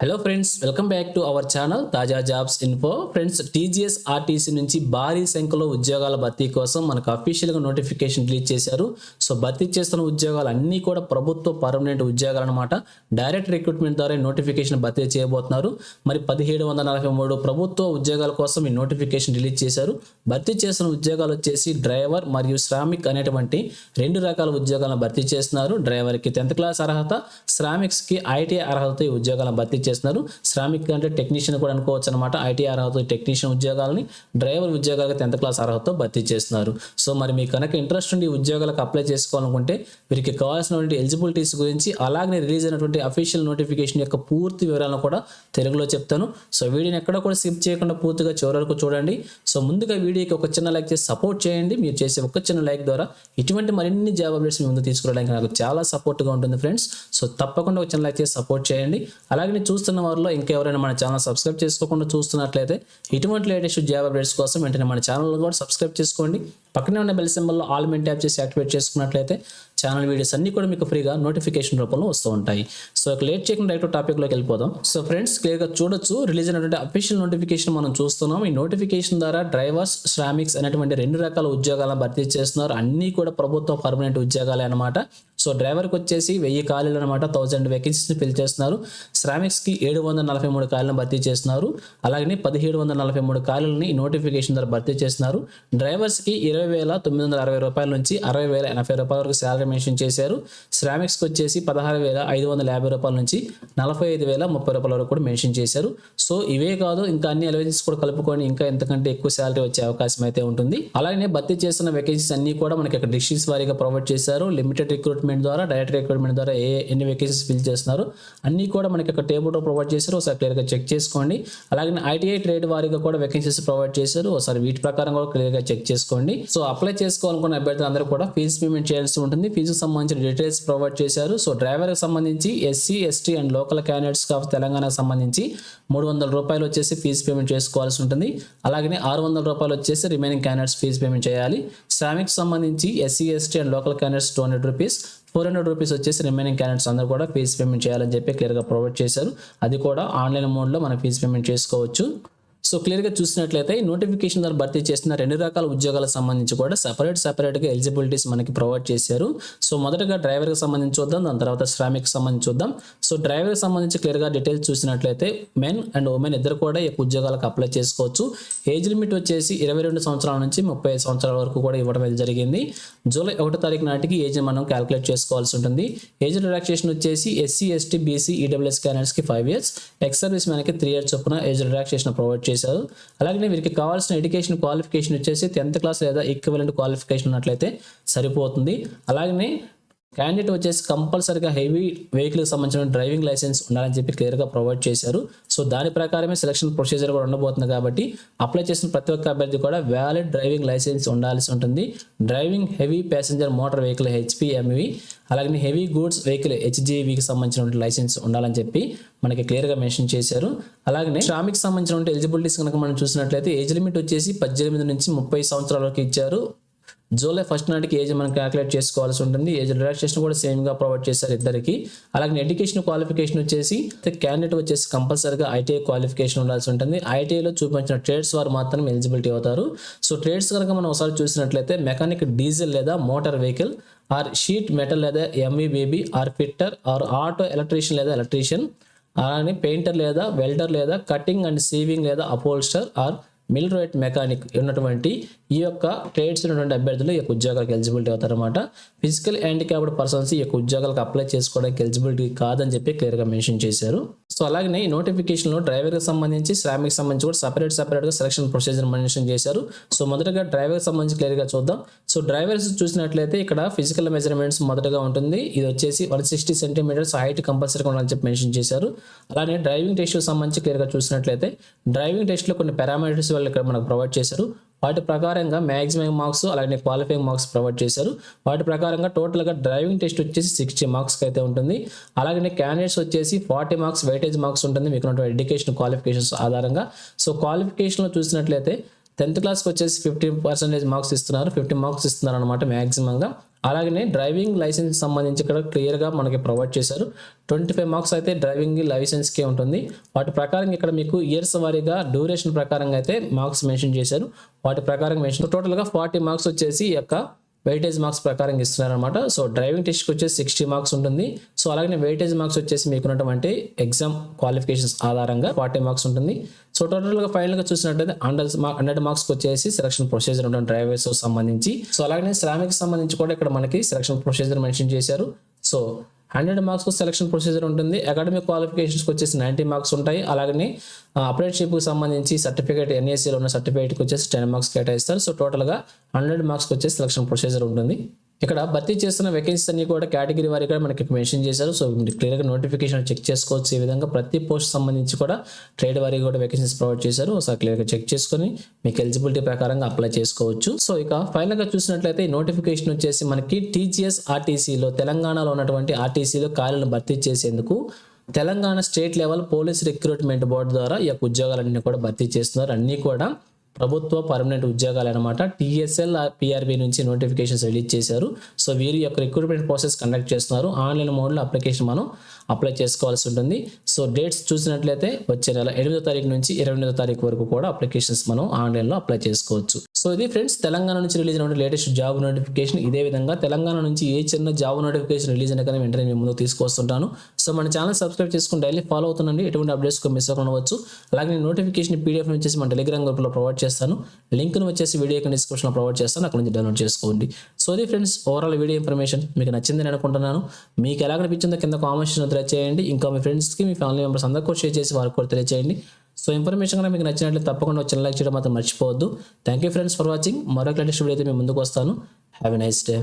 Hello friends, welcome back to our channel Taaza jobs info. Friends, TGS RTC నుంచి భారీ సంఖ్యలో ఉద్యోగాల భర్తీ కోసం మనకు అఫీషియల్గా నోటిఫికేషన్ రిలీజ్ చేశారు. సో భర్తీ చేస్తున్న ఉద్యోగాలు అన్నీ కూడా ప్రభుత్వ పర్మనెంట్ ఉద్యోగాలు అనమాట. డైరెక్ట్ రిక్రూట్మెంట్ ద్వారా నోటిఫికేషన్ భర్తీ చేయబోతున్నారు. మరి 1743 ప్రభుత్వ ఉద్యోగాల కోసం ఈ నోటిఫికేషన్ రిలీజ్ చేశారు. భర్తీ చేస్తున్న ఉద్యోగాలు వచ్చేసి డ్రైవర్ మరియు శ్రామిక్ అనేటువంటి రెండు రకాల ఉద్యోగాలను భర్తీ చేస్తున్నారు. డ్రైవర్కి 10th క్లాస్ అర్హత, శ్రామిక్స్కి ఐటీఐ అర్హతతో ఈ ఉద్యోగాలను భర్తీ చేస్తున్నారు. శ్రామిక్ అంటే టెక్నీషియన్ కూడా అనుకోవచ్చు అనమాట. ఐటీఐ అర్హత టెక్నీషియన్ ఉద్యోగాలని డ్రైవర్ ఉద్యోగాలకు 10th క్లాస్ అర్హతతో భర్తీ చేస్తున్నారు. సో మరి మీకు కనుక ఇంట్రెస్ట్ ఉండి ఉద్యోగాలకు అప్లై చేసుకోవాలనుకుంటే వీరికి కావాల్సినటువంటి ఎలిజిబిలిటీస్ గురించి, అలాగే రిలీజ్ అయినటువంటి అఫీషియల్ నోటిఫికేషన్ యొక్క పూర్తి వివరాలను కూడా తెలుగులో చెప్తాను. సో వీడియోని ఎక్కడ కూడా స్కిప్ చేయకుండా పూర్తిగా చివరి వరకు చూడండి. సో ముందుగా వీడియోకి ఒక చిన్న లైక్ చేసి సపోర్ట్ చేయండి. మీరు చేసే ఒక చిన్న లైక్ ద్వారా ఇటువంటి మరిన్ని జాబ్ అప్డేట్స్ మీ ముందు తీసుకురావడానికి నాకు చాలా సపోర్ట్గా ఉంటుంది ఫ్రెండ్స్. సో తప్పకుండా ఒక చిన్న లైక్ చేసి సపోర్ట్ చేయండి. అలాగే చూస్తున్న వారిలో ఇంకెవరైనా మన ఛానల్ సబ్స్క్రైబ్ చేసుకోకుండా చూస్తున్నట్లయితే ఇటువంటి లేటెస్ట్ జాబ్ అప్డేట్స్ కోసం వెంటనే మన ఛానల్ కూడా సబ్స్క్రైబ్ చేసుకోండి. పక్కనే ఉన్న బెల్ సింబల్లో ఆల్ మెయిన్ ట్యాప్ చేసి యాక్టివేట్ చేసుకున్నట్లయితే ఛానల్ వీడియోస్ అన్ని కూడా మీకు ఫ్రీగా నోటిఫికేషన్ రూపంలో వస్తూ ఉంటాయి. సో లేట్ చేయకుండా డైరెక్ట్ టాపిక్లోకి వెళ్ళిపోదాం. సో ఫ్రెండ్స్, క్లియర్గా చూడొచ్చు, రిలీజ్ అయినటువంటి అఫీషియల్ నోటిఫికేషన్ మనం చూస్తున్నాం. ఈ నోటిఫికేషన్ ద్వారా డ్రైవర్స్, శ్రామిక్స్ అనేటువంటి రెండు రకాల ఉద్యోగాలను భర్తీ చేస్తున్నారు. అన్నీ కూడా ప్రభుత్వ పర్మనెంట్ ఉద్యోగాలే అనమాట. సో డ్రైవర్కి వచ్చేసి 1000 ఖాళీలు అనమాట, 1000 వేకెన్సీస్ ఫిల్ చేస్తున్నారు. శ్రామిక్స్కి 743 ఖాళీలను భర్తీ చేస్తున్నారు. అలాగే 1743 ఖాళీలని ఈ నోటిఫికేషన్ ద్వారా భర్తీ చేస్తున్నారు. డ్రైవర్స్కి 20,960 రూపాయల నుంచి 60,080 రూపాయల వరకు శాలరీ మెన్షన్ చేశారు. శ్రామిక్స్కి వచ్చేసి 16,550 రూపాయల నుంచి 45,030 రూపాయల వరకు కూడా మెన్షన్ చేశారు. సో ఇవే కాదు, ఇంకా అన్ని అలవెన్సెస్ కూడా కలుపుకొని ఇంకా ఎంతకంటే ఎక్కువ శాలరీ వచ్చే అవకాశం అయితే ఉంటుంది. అలాగే భర్తీ చేస్తున్న వేకెన్సీస్ అన్ని కూడా మనకి ఇక్కడ డిస్ట్రిక్ట్స్ వారీగా ప్రొవైడ్ చేశారు. లిమిటెడ్ రిక్రూట్మెంట్ ద్వారా, డైరెక్ట్ రిక్రూట్మెంట్ ద్వారా ఎన్ని వేకెన్సీస్ ఫిల్ చేస్తున్నారు అన్ని కూడా మనకి ఒక టేబుల్లో ప్రొవైడ్ చేశారు. ఒకసారి క్లియర్గా చెక్ చేసుకోండి. అలాగే ఐటీఐ ట్రేడ్ వారీగా కూడా వేకెన్సీస్ ప్రొవైడ్ చేశారు. ఒకసారి వీటి ప్రకారం కూడా క్లియర్గా చెక్ చేసుకోండి. సో అప్లై చేసుకోవాలనుకున్న అభ్యర్థులు అందరూ కూడా ఫీజు పేమెంట్ చేయాల్సి ఉంటుంది. ఫీజుకు సంబంధించిన డీటెయిల్స్ ప్రొవైడ్ చేశారు. సో డ్రైవర్కి సంబంధించి SC, ST and local candidates of తెలంగాణకు సంబంధించి 300 రూపాయలు వచ్చేసి ఫీజు పేమెంట్ చేసుకోవాల్సి ఉంటుంది. అలాగే 600 రూపాయలు వచ్చేసి రిమైనింగ్ క్యాండిడేట్స్ ఫీజు పేమెంట్ చేయాలి. శ్రామిక్ సంబంధించి SC, ST and local candidates 200 rupees, 400 rupees వచ్చేసి రిమైనింగ్ క్యాండిడేట్స్ అందరూ కూడా ఫీజు పేమెంట్ చేయాలని చెప్పి క్లియర్గా ప్రొవైడ్ చేశారు. అది కూడా ఆన్లైన్ మోడ్లో మనం ఫీజు పేమెంట్ చేసుకోవచ్చు. సో క్లియర్గా చూసినట్లయితే ఈ నోటిఫికేషన్ ద్వారా భర్తీ చేస్తున్న రెండు రకాల ఉద్యోగాలకు సంబంధించి కూడా సపరేట్గా ఎలిజిబిలిటీస్ మనకి ప్రొవైడ్ చేశారు. సో మొదటగా డ్రైవర్కి సంబంధించి చూద్దాం, దాని తర్వాత శ్రామిక్కి సంబంధించి చూద్దాం. సో డ్రైవర్కి సంబంధించి క్లియర్గా డీటెయిల్స్ చూసినట్లయితే మెన్ అండ్ ఉమెన్ ఇద్దరు కూడా ఈ ఉద్యోగాలకు అప్లై చేసుకోవచ్చు. ఏజ్ లిమిట్ వచ్చేసి 22 సంవత్సరాల నుంచి 35 సంవత్సరాల వరకు కూడా ఇవ్వడం జరిగింది. జూలై 1 తారీఖు నాటికి ఏజ్ మనం క్యాలిక్యులేట్ చేసుకోవాల్సి ఉంటుంది. ఏజ్ రిలాక్సేషన్ వచ్చేసి ఎస్సీ, ఎస్టీ, బీసీ, ఈడబ్ల్యూఎస్ క్యాండిడేట్స్కి 5 years, ఎక్స్ సర్వీస్ మ్యాన్కి 3 years చొప్పున ఏజ్ రిలాక్సేషన్ ప్రొవైడ్ చేశారు. అలాగే వీరికి కావాల్సిన ఎడ్యుకేషన్ క్వాలిఫికేషన్ వచ్చేసి 10th క్లాస్ లేదా ఈక్వివలెంట్ క్వాలిఫికేషన్ ఉన్నట్లయితే సరిపోతుంది. అలాగే క్యాండిడేట్ వచ్చేసి కంపల్సరీగా హెవీ వెహికల్కి సంబంధించిన డ్రైవింగ్ లైసెన్స్ ఉండాలని చెప్పి క్లియర్గా ప్రొవైడ్ చేశారు. సో దాని ప్రకారమే సెలక్షన్ ప్రొసీజర్ కూడా ఉండబోతుంది. కాబట్టి అప్లై చేసిన ప్రతి ఒక్క అభ్యర్థి కూడా వ్యాలిడ్ డ్రైవింగ్ లైసెన్స్ ఉండాల్సి ఉంటుంది. Driving heavy passenger motor vehicle HPMV, అలాగే హెవీ గూడ్స్ వెహికల్ HGVకి సంబంధించిన లైసెన్స్ ఉండాలని చెప్పి మనకి క్లియర్గా మెన్షన్ చేశారు. అలాగే శ్రామిక్ సంబంధించిన ఎలిజిబిలిటీస్ కనుక మనం చూసినట్లయితే ఏజ్ లిమిట్ వచ్చేసి 18 నుంచి 30 సంవత్సరాల వరకు ఇచ్చారు. జూలై 1 నాటికి ఏజ్ మనం క్యాలిక్యులేట్ చేసుకోవాల్సి ఉంటుంది. ఏజ్ రిలాక్సేషన్ కూడా సేమ్గా ప్రొవైడ్ చేశారు ఇద్దరికి. అలాగే ఎడ్యుకేషన్ క్వాలిఫికేషన్ వచ్చేసి క్యాండిడేట్ వచ్చేసి కంపల్సరీగా ఐటీఐ క్వాలిఫికేషన్ ఉండాల్సి ఉంటుంది. ఐటీఐలో చూపించిన ట్రేడ్స్ వారు మాత్రం ఎలిజిబిలిటీ అవుతారు. సో ట్రేడ్స్ కనుక మనం ఒకసారి చూసినట్లయితే మెకానిక్ డీజిల్ లేదా motor vehicle, or sheet metal లేదా MVBB, or fitter, or auto electrician లేదా ఎలక్ట్రీషియన్, అలాగే పెయింటర్ లేదా వెల్డర్ లేదా కటింగ్ అండ్ సీవింగ్ లేదా upholster, or millwright mechanic ఉన్నటువంటి ఈ యొక్క ట్రేడ్స్ ఉన్నటువంటి అభ్యర్థులు ఈ యొక్క ఉద్యోగాలకు ఎలిజిబిలిటీ అవుతారన్నమాట. ఫిజికల్ హ్యాండిక్యాప్డ్ పర్సన్స్ ఈ యొక్క ఉద్యోగాలకు అప్లై చేసుకోవడానికి ఎలిజిబిలిటీ కాదని చెప్పి క్లియర్గా మెన్షన్ చేశారు. సో అలాగే ఈ నోటిఫికేషన్లో డ్రైవర్కి సంబంధించి, శ్రామిక్ సంబంధించి కూడా సపరేట్గా సెలక్షన్ ప్రొసీజర్ మెన్షన్ చేశారు. సో మొదటగా డ్రైవర్కి సంబంధించి క్లియర్గా చూద్దాం. సో డ్రైవర్స్ చూసినట్లయితే ఇక్కడ ఫిజికల్ మెజర్మెంట్స్ మొదటగా ఉంటుంది. ఇది వచ్చేసి 160 సెంటీమీటర్స్ హైట్ కంపల్సరీగా ఉండాలని చెప్పి మెన్షన్ చేశారు. అలానే డ్రైవింగ్ టెస్ట్ సంబంధించి క్లియర్గా చూసినట్లయితే డ్రైవింగ్ టెస్ట్లో కొన్ని పారామీటర్స్ వాళ్ళు ఇక్కడ మనకు ప్రొవైడ్ చేశారు. వాటి ప్రకారంగా మ్యాక్సిమం మార్క్స్, అలాగే క్వాలిఫైయింగ్ మార్క్స్ ప్రొవైడ్ చేశారు. వాటి ప్రకారంగా టోటల్గా డ్రైవింగ్ టెస్ట్ వచ్చేసి 60 మార్క్స్కి అయితే ఉంటుంది. అలాగే క్యాండిడేట్స్ వచ్చేసి 40 మార్క్స్ వెయిటేజ్ మార్క్స్ ఉంటుంది మీకు ఎడ్యుకేషన్ క్వాలిఫికేషన్స్ ఆధారంగా. సో క్వాలిఫికేషన్లో చూసినట్లయితే 10th క్లాస్కి వచ్చేసి 50% మార్క్స్ ఇస్తున్నారు, 50 మార్క్స్ ఇస్తున్నారు అనమాట మ్యాక్సిమంగా. అలాగనే డ్రైవింగ్ లైసెన్స్ సంబంధించి ఇక్కడ క్లియర్గా మనకి ప్రొవైడ్ చేశారు. 25 మార్క్స్ అయితే డ్రైవింగ్ లైసెన్స్కే ఉంటుంది. వాటి ప్రకారం ఇక్కడ మీకు ఇయర్స్ వారీగా డ్యూరేషన్ ప్రకారంగా అయితే మార్క్స్ మెన్షన్ చేశారు. వాటి ప్రకారం మెన్షన్ టోటల్గా 40 మార్క్స్ వచ్చేసి ఈ యొక్క వెయిటేజ్ మార్క్స్ ప్రకారం ఇస్తున్నారనమాట. సో డ్రైవింగ్ టెస్ట్కి వచ్చేసి 60 మార్క్స్ ఉంటుంది. సో అలాగే వెయిటేజ్ మార్క్స్ వచ్చేసి మీకున్నటువంటి ఎగ్జామ్ క్వాలిఫికేషన్స్ ఆధారంగా 40 మార్క్స్ ఉంటుంది. సో టోటల్గా ఫైనల్గా చూసినట్లయితే 100 మార్క్స్కి వచ్చేసి సెలక్షన్ ప్రొసీజర్ ఉంటుంది డ్రైవర్స్ సంబంధించి. సో అలాగే శ్రామిక్ సంబంధించి కూడా ఇక్కడ మనకి సెలక్షన్ ప్రొసీజర్ మెన్షన్ చేశారు. సో 100 మార్క్స్ సెలక్షన్ ప్రొసీజర్ ఉంటుంది. అకాడమిక్ క్వాలిఫికేషన్స్కి వచ్చేసి 90 మార్క్స్ ఉంటాయి. అలాగనే అప్రెంటిస్షిప్కి సంబంధించి సర్టిఫికేట్ ఎన్ఏసీలో ఉన్న సర్టిఫికేట్కి వచ్చేసి 10 మార్క్స్ కేటాయిస్తారు. సో టోటల్గా 100 మార్క్స్కి వచ్చేసి సెలక్షన్ ప్రొసీజర్ ఉంటుంది. ఇక్కడ భర్తీ చేస్తున్న వేకెన్సీస్ అన్ని కూడా కేటగిరీ వారీగా మనకి మెన్షన్ చేశారు. సో క్లియర్గా నోటిఫికేషన్ చెక్ చేసుకోవచ్చు. ఈ విధంగా ప్రతి పోస్ట్ సంబంధించి కూడా ట్రేడ్ వారీగా కూడా వేకెన్సీస్ ప్రొవైడ్ చేశారు. సో క్లియర్గా చెక్ చేసుకొని మీకు ఎలిజిబిలిటీ ప్రకారంగా అప్లై చేసుకోవచ్చు. సో ఇక ఫైనల్గా చూసినట్లయితే ఈ నోటిఫికేషన్ వచ్చేసి మనకి టీజీఎస్ ఆర్టీసీలో తెలంగాణలో ఉన్నటువంటి ఆర్టీసీలో ఖాళీలను భర్తీ చేసేందుకు Telangana state level police recruitment board ద్వారా ఈ యొక్క ఉద్యోగాలన్నీ కూడా భర్తీ చేస్తున్నారు. అన్నీ కూడా ప్రభుత్వ పర్మనెంట్ ఉద్యోగాలు అనమాట. టీఎస్ఎల్ పిఆర్బి నుంచి నోటిఫికేషన్స్ రిలీజ్ చేశారు. సో వీరి యొక్క రిక్రూట్మెంట్ ప్రాసెస్ కండక్ట్ చేస్తున్నారు. ఆన్లైన్ మోడ్లో అప్లికేషన్ మనం అప్లై చేసుకోవాల్సి ఉంటుంది. సో డేట్స్ చూసినట్లయితే వచ్చే నెల 8వ తారీఖు నుంచి 28వ తారీఖు వరకు కూడా అప్లికేషన్స్ మనం ఆన్లైన్లో అప్లై చేసుకోవచ్చు. సో ఇది ఫ్రెండ్స్ తెలంగాణ నుంచి రిలీజ్ అయిన లేటెస్ట్ జాబ్ నోటిఫికేషన్. ఇదే విధంగా తెలంగాణ నుంచి ఏ చిన్న జాబ్ నోటిఫికేషన్ రిలీజ్ అయినా కానీ వెంటనే మేము ముందుకు తీసుకొస్తుంటాను. సో మన ఛానల్ సబ్స్క్రైబ్ చేసుకుని డైలీ ఫాలో అవుతుండండి. ఎటువంటి అప్డేట్స్ మిస్ అవ్వవచ్చు. అలాగే నోటిఫికేషన్ పీడిఎఫ్ వచ్చేసి మన టెలిగ్రామ్ గ్రూప్లో ప్రొవైడ్ చేస్తాను. లింక్ను వచ్చేసి వీడియో డిస్క్రిప్షన్లో ప్రొవైడ్ చేస్తాను. అక్కడ నుంచి డౌన్లోడ్ చేసుకోండి. సో ఇది ఫ్రెండ్స్ ఓవరాల్ వీడియో ఇన్ఫర్మేషన్ మీకు నచ్చిందని అనుకుంటున్నాను. మీకు ఎలా అనిపించిందో కింద కామెంట్స్ తెలియజేయండి. ఇంకా మీ ఫ్రెండ్స్కి మీ ఫ్యామిలీ మెంబర్స్ అందరికీ కూడా షేర్ చేసి వారికి కూడా తెలియజేయండి. సో ఇన్ఫర్మేషన్ కూడా మీకు నచ్చినట్లయితే తప్పకుండా చిన్న లైక్ చేయడం మాత్రం మర్చిపోవద్దు. Thank you friends for watching. మరొక లేటెస్ట్ వీడియో అయితే మేము ముందుకు వస్తాను. Have a nice day.